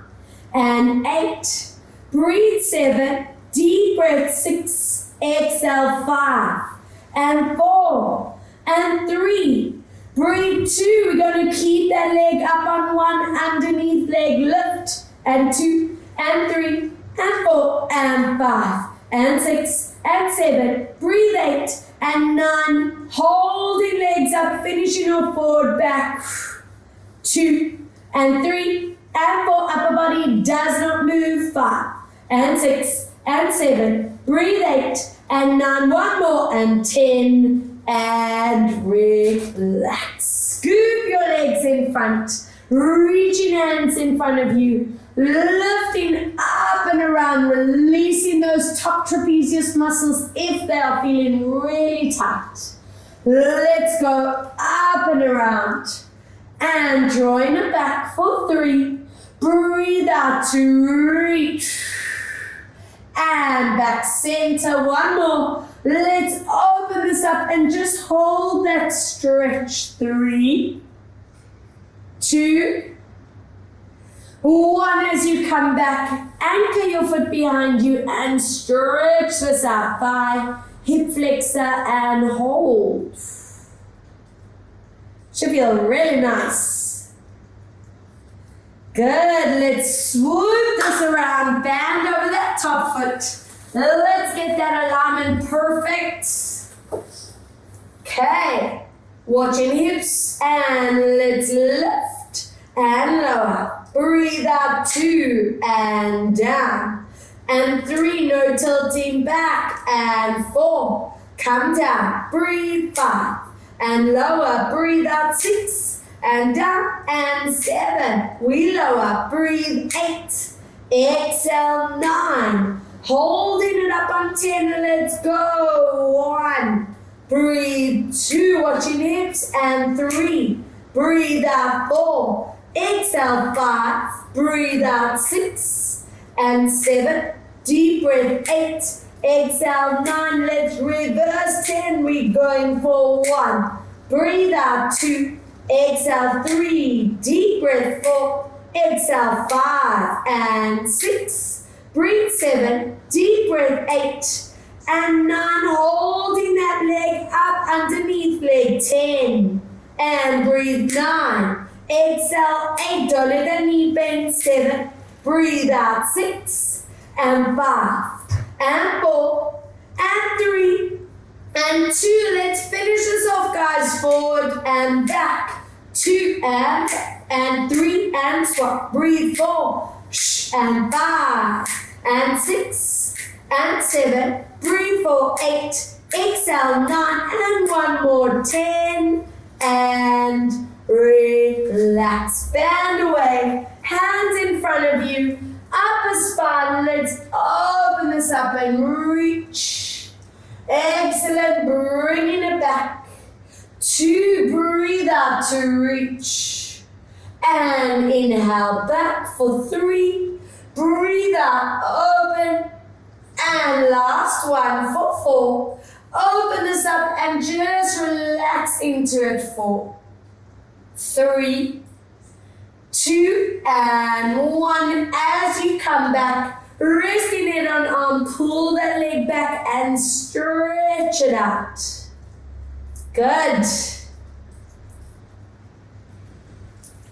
and 8. Breathe 7. Deep breath 6. Exhale 5 and 4 and 3. Breathe 2. We're going to keep that leg up on 1. Underneath leg lift and 2 and 3 and 4 and 5 and 6 and 7. Breathe 8 and 9. Holding legs up, finishing off forward, back. 2 and 3 and 4. Upper body does not move. 5 and 6 and 7. Breathe 8 and 9. One more and 10. And relax. Scoop your legs in front. Reaching hands in front of you. Lifting up and around. Releasing those top trapezius muscles if they are feeling really tight. Let's go up and around. And drawing it back for 3. Breathe out to reach. And back center. One more. Let's open this up and just hold that stretch. 3, 2, 1. As you come back, anchor your foot behind you and stretch this out. Thigh, hip flexor, and hold. Should feel really nice. Good. Let's swoop this around. Bend over that top foot. Let's get that alignment perfect. Okay. Watching hips and let's lift and lower. Breathe out 2 and down. And 3, no tilting back. And 4, come down. Breathe 5 and lower. Breathe out 6 and down. And 7, we lower. Breathe 8. Exhale 9. Holding it up on 10, let's go. 1, breathe 2, watching hips, and 3, breathe out 4, exhale 5, breathe out 6, and 7, deep breath 8, exhale 9, let's reverse 10, we're going for 1, breathe out 2, exhale 3, deep breath 4, exhale 5, and 6, breathe 7, deep breath 8, and 9, holding that leg up underneath leg 10, and breathe 9, exhale 8, don't let that knee bend 7, breathe out 6, and 5, and 4, and 3, and 2, let's finish this off guys, forward and back, 2 and 3 and swap, breathe 4, and 5, and 6, and 7, breathe for 8, exhale 9, and one more, 10, and relax, bend away, hands in front of you, upper spine, let's open this up and reach, excellent, bringing it back, 2, breathe out to reach, and inhale back for 3, breathe out, open, and last one for 4. Open this up and just relax into it. 4, 3, 2, and 1. As you come back, resting it on arm, pull that leg back and stretch it out. Good.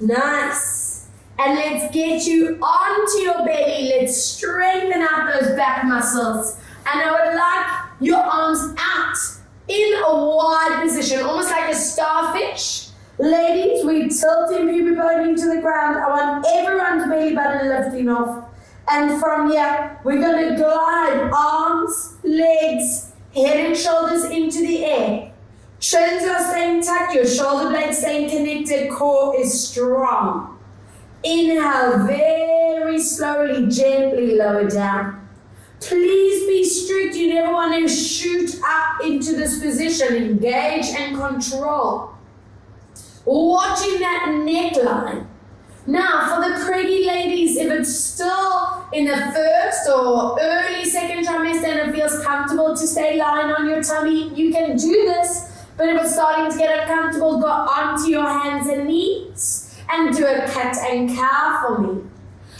Nice. And let's get you onto your belly. Let's strengthen out those back muscles. And I would like your arms out in a wide position, almost like a starfish. Ladies, we're tilting pubic bone into the ground. I want everyone's belly button lifting off. And from here, we're going to glide arms, legs, Head and shoulders into the air. Shins are staying tucked, your shoulder blades staying connected, core is strong. Inhale, very slowly, gently lower down. Please be strict, you never want to shoot up into this position. Engage and control. Watching that neckline. Now, for the craggy ladies, if it's still in the first or early second trimester and it feels comfortable to stay lying on your tummy, you can do this. But if it's starting to get uncomfortable, go onto your hands and knees and do a cat and cow for me.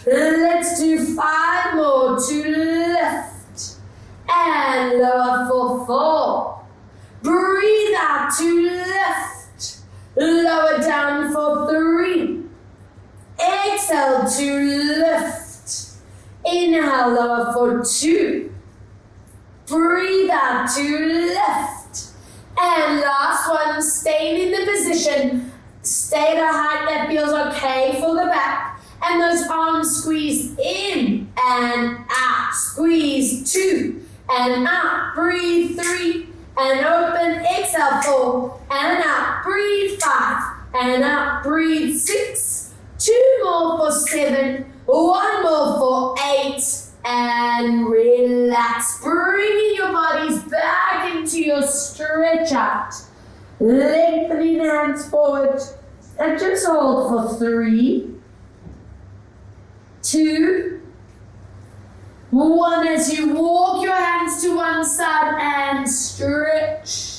Let's do 5 more to lift and lower for 4. Breathe out to lift, lower down for 3. Exhale to lift. Inhale, lower for 2. Breathe out to lift. And last one, staying in the position. Stay at a height that feels okay for the back. And those arms squeeze in and out. Squeeze 2 and out. Breathe 3 and open. Exhale 4 and out. Breathe 5 and out. Breathe 6. 2 more for 7, 1 more for 8, and relax. Bringing your bodies back into your stretch out. Lengthening the hands forward, and just hold for 3, 2, 1 as you walk your hands to one side and stretch.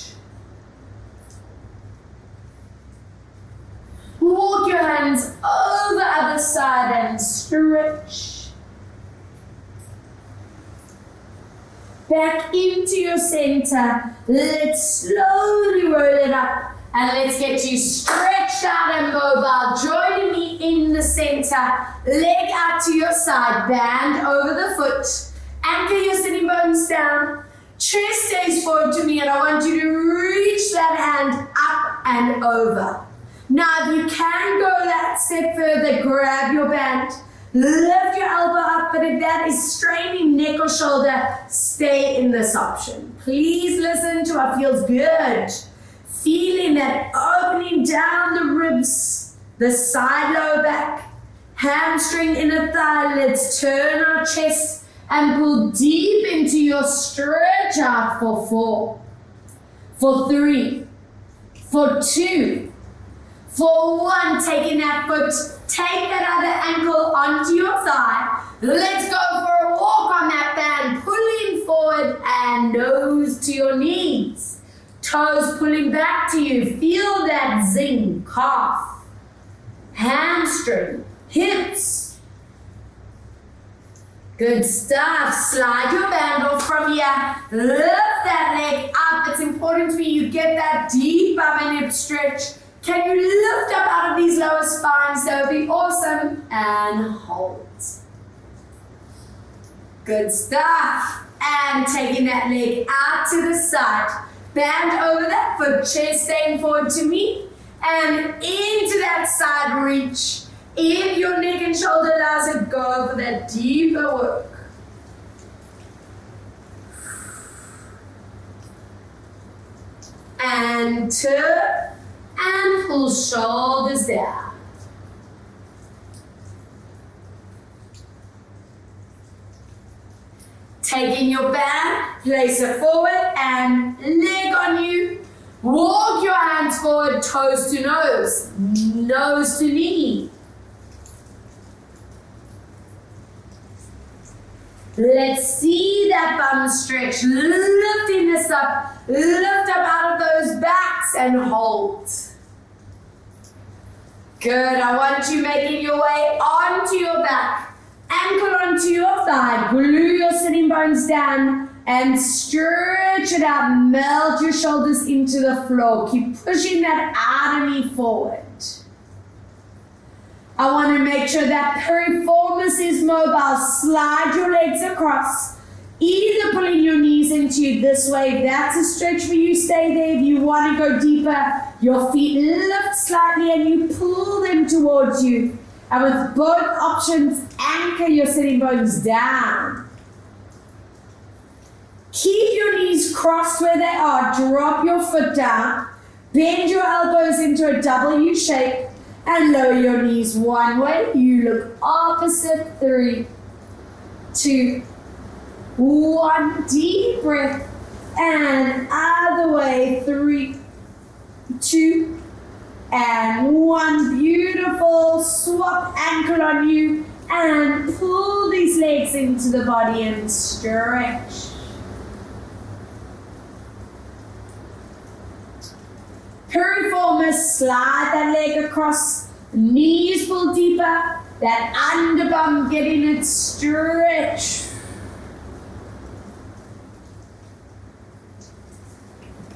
Walk your hands over the other side and stretch. Back into your center. Let's slowly roll it up and let's get you stretched out and mobile. Joining me in the center. Leg out to your side, band over the foot. Anchor your sitting bones down. Chest stays forward to me and I want you to reach that hand up and over. Now, if you can go that step further, grab your band, lift your elbow up, but if that is straining neck or shoulder, stay in this option. Please listen to what feels good. Feeling that opening down the ribs, the side lower back, hamstring, inner thigh. Let's turn our chest and pull deep into your stretch out for 4, for 3, for 2, for 1, taking that foot, take that other ankle onto your thigh. Let's go for a walk on that band, pulling forward and nose to your knees. Toes pulling back to you. Feel that zing, calf, hamstring, hips. Good stuff. Slide your band off from here. Lift that leg up. It's important for you get that deep bum and hip stretch. Can you lift up out of these lower spines? That would be awesome. And hold. Good stuff. And taking that leg out to the side. Band over that foot. Chest staying forward to me. And into that side reach. If your neck and shoulder allows it, go for that deeper work. And turn. And pull shoulders down. Taking your band, place it forward and leg on you. Walk your hands forward, toes to nose, nose to knee. Let's see that bum stretch, lifting this up, lift up out of those backs and hold. Good, I want you making your way onto your back, ankle onto your thigh, glue your sitting bones down and stretch it out, melt your shoulders into the floor. Keep pushing that outer knee forward. I want to make sure that piriformis is mobile. Slide your legs across. Either pulling your knees into this way. If that's a stretch for you, stay there. If you want to go deeper, your feet lift slightly and you pull them towards you. And with both options, anchor your sitting bones down. Keep your knees crossed where they are, drop your foot down, bend your elbows into a W shape, and lower your knees one way. You look opposite. 3, 2, 1. Deep breath. And other way. 3, 2, and 1. Beautiful. Swap ankle on you and pull these legs into the body and stretch. Piriformis, slide that leg across, knees pull deeper, that underbum getting it stretch.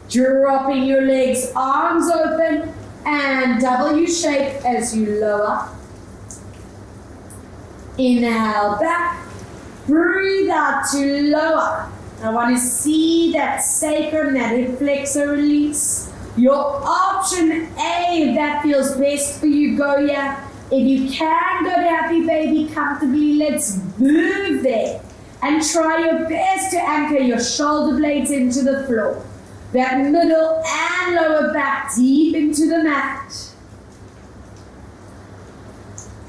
Dropping your legs, arms open, and W shape as you lower. Inhale back, breathe out to lower. I want to see that sacrum, that hip flexor release. Your option A, if that feels best for you, go here. If you can go to happy baby comfortably, let's move there. And try your best to anchor your shoulder blades into the floor. That middle and lower back deep into the mat.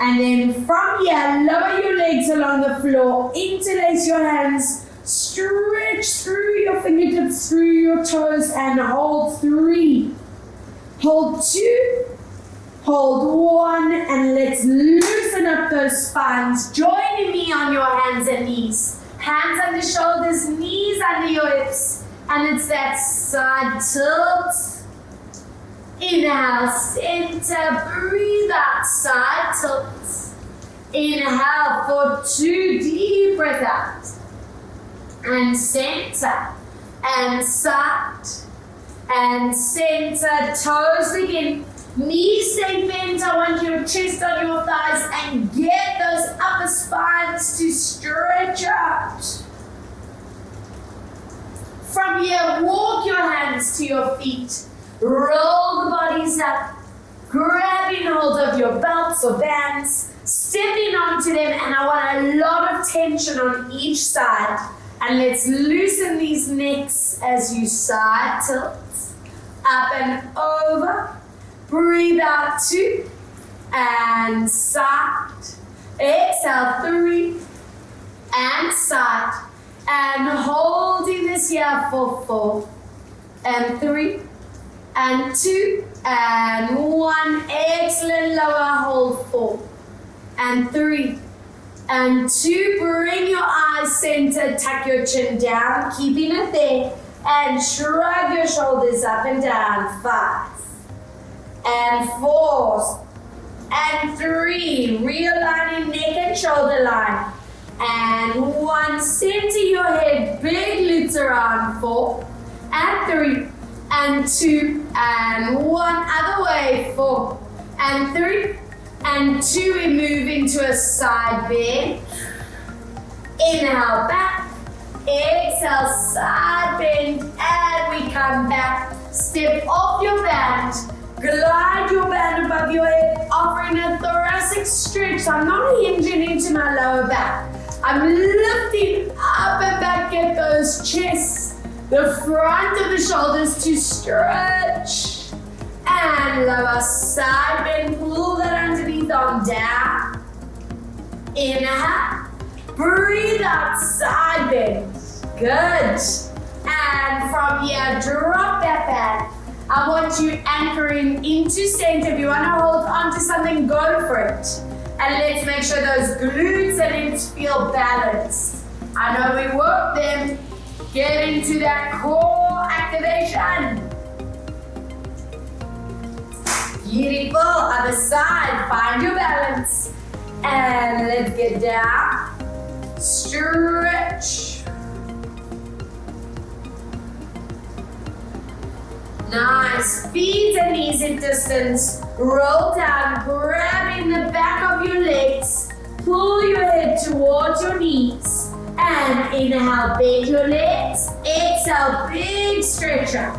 And then from here, lower your legs along the floor, interlace your hands, stretch through your fingertips, through your toes, and hold 3. Hold 2, hold 1, and let's loosen up those spines. Join me on your hands and knees. Hands under shoulders, knees under your hips. And it's that side tilt. Inhale, center, breathe out, side tilt. Inhale for 2, deep breath out. And center, and side, and center, toes begin. Knees stay bent. I want your chest on your thighs and get those upper spines to stretch out. From here, walk your hands to your feet. Roll the bodies up, grabbing hold of your belts or bands, stepping onto them, and I want a lot of tension on each side. And let's loosen these necks as you side tilt, up and over. Breathe out 2, and side. Exhale 3, and side. And holding this here for 4, and 3, and 2, and 1. Excellent, lower, hold 4, and 3, and 2. Bring your eyes centered, tuck your chin down, keeping it there, and shrug your shoulders up and down. 5, and 4, and 3. Realigning neck and shoulder line. And 1, center your head, big glutes around. 4, and 3, and 2, and 1, other way. 4, and 3, and 2. We move into a side bend. Inhale back, exhale side bend, and we come back. Step off your band, glide your band above your head, offering a thoracic stretch. I'm not hinging into my lower back. I'm lifting up and back at those chests, the front of the shoulders to stretch. And lower side bend, pull that underneath arm down. Inhale, breathe out, side bend. Good. And from here, drop that band. I want you anchoring into center. If you want to hold onto something, go for it. And let's make sure those glutes and hips feel balanced. I know we work them. Get into that core activation. Beautiful. Other side. Find your balance. And let's get down. Stretch. Nice. Feet and knees in distance. Roll down, grabbing the back of your legs. Pull your head towards your knees. And inhale, bend your legs. Exhale, big stretch out.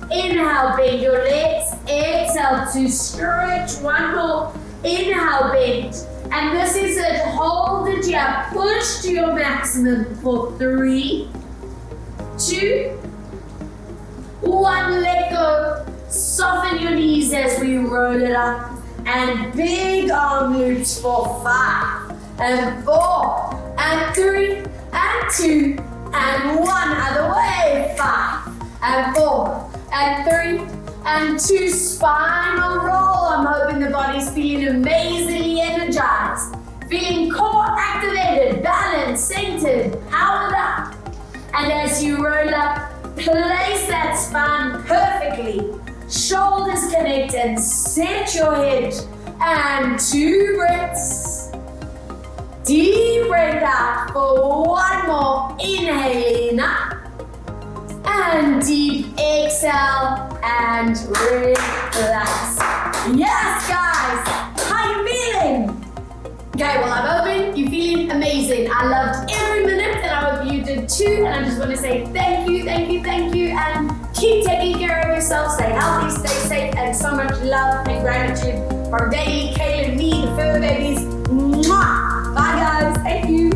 Inhale, bend your legs. Exhale to stretch. One more. Inhale, bend. And this is it. Hold it here. Push to your maximum for 3, 2, One, let go. Soften your knees as we roll it up. And big arm loops for 5, and 4, and 3, and 2, and 1. Other way. 5, and 4, and 3, and 2. Spinal roll. I'm hoping the body's feeling amazingly energized. Feeling core activated, balanced, centered, powered up. And as you roll up, place that spine perfectly. Shoulders connect and set your head. And 2 breaths. Deep breath out for 1 more. Inhaling up. And deep exhale and relax. Yes, guys. How you feeling? Okay, well, I'm open. You're feeling amazing. I loved every minute, and I hope you did too. And I just want to say thank you, thank you, thank you. And keep taking care of yourself. Stay healthy, stay safe, and so much love and gratitude from Daily, Kayla, me, the fur babies. Mwah! Bye, guys. Thank you.